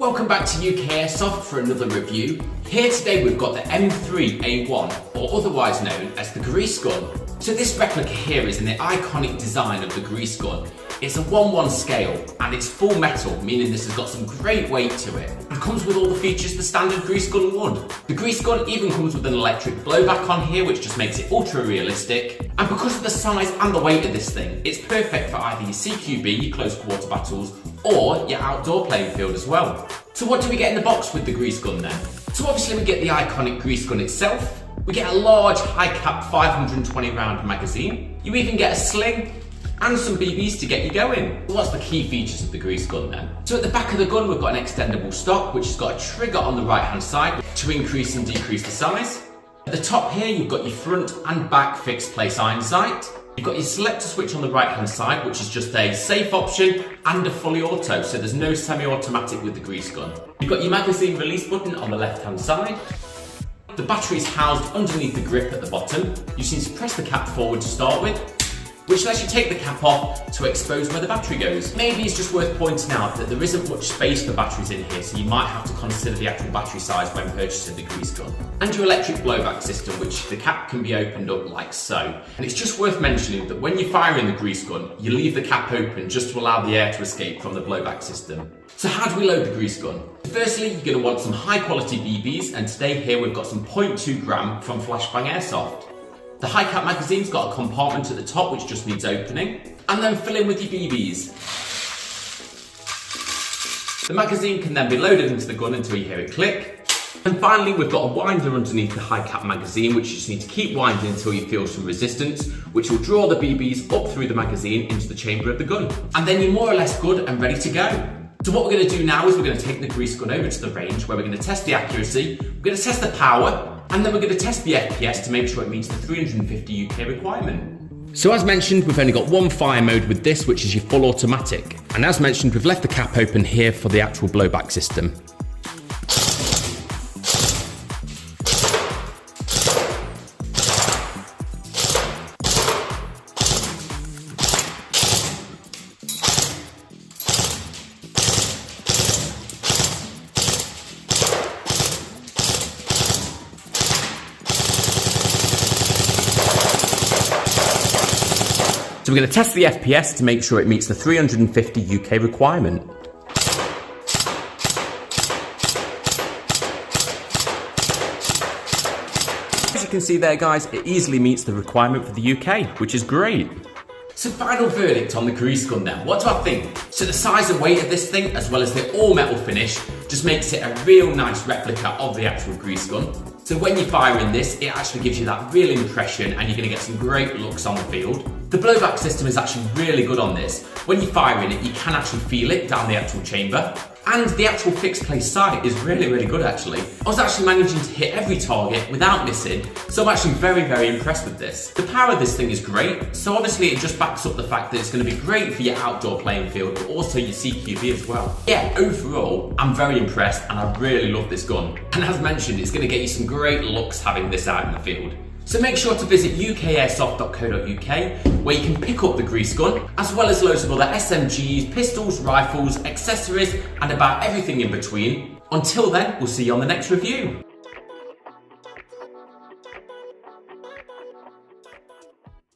Welcome back to UK Airsoft for another review. Here today we've got the M3A1, or otherwise known as the grease gun. So this replica here is in the iconic design of the grease gun. It's a 1:1 scale and it's full metal, meaning this has got some great weight to it. It comes with all the features the standard grease gun would. The grease gun even comes with an electric blowback on here, which just makes it ultra realistic. And because of the size and the weight of this thing, it's perfect for either your CQB, your close quarter battles, or your outdoor playing field as well. So what do we get in the box with the grease gun then? So obviously we get the iconic grease gun itself. We get a large high cap 520 round magazine. You even get a sling and some BBs to get you going. What's the key features of the grease gun then? So at the back of the gun we've got an extendable stock, which has got a trigger on the right hand side to increase and decrease the size. At the top here you've got your front and back fixed place iron sight. You've got your selector switch on the right hand side, which is just a safe option and a fully auto, so there's no semi-automatic with the grease gun. You've got your magazine release button on the left hand side. The battery is housed underneath the grip at the bottom. You just need to press the cap forward to start with, which lets you take the cap off to expose where the battery goes. Maybe it's just worth pointing out that there isn't much space for batteries in here, so you might have to consider the actual battery size when purchasing the grease gun. And your electric blowback system, which the cap can be opened up like so. And it's just worth mentioning that when you're firing the grease gun, you leave the cap open just to allow the air to escape from the blowback system. So how do we load the grease gun? Firstly, you're going to want some high quality BBs, and today here we've got some 0.2 gram from Flashbang Airsoft. The high cap magazine's got a compartment at the top which just needs opening, and then fill in with your BBs. The magazine can then be loaded into the gun until you hear it click. And finally we've got a winder underneath the high cap magazine, which you just need to keep winding until you feel some resistance, which will draw the BBs up through the magazine into the chamber of the gun. And then you're more or less good and ready to go. So what we're going to do now is we're going to take the grease gun over to the range where we're going to test the accuracy, we're going to test the power, and then we're going to test the FPS to make sure it meets the 350 UK requirement. So as mentioned, we've only got one fire mode with this, which is your full automatic. And as mentioned, we've left the cap open here for the actual blowback system. So we're going to test the FPS to make sure it meets the 350 UK requirement. As you can see there guys, it easily meets the requirement for the UK, which is great. So final verdict on the grease gun then, what do I think? So the size and weight of this thing, as well as the all metal finish, just makes it a real nice replica of the actual grease gun. So when you're firing this, it actually gives you that real impression and you're going to get some great looks on the field. The blowback system is actually really good on this. When you're firing it, you can actually feel it down the actual chamber. And the actual fixed place sight is really, really good actually. I was actually managing to hit every target without missing, so I'm actually very, very impressed with this. The power of this thing is great, so obviously it just backs up the fact that it's going to be great for your outdoor playing field, but also your CQB as well. Yeah, overall, I'm very impressed and I really love this gun. And as mentioned, it's going to get you some great looks having this out in the field. So make sure to visit ukairsoft.co.uk where you can pick up the grease gun, as well as loads of other SMGs, pistols, rifles, accessories, and about everything in between. Until then, we'll see you on the next review.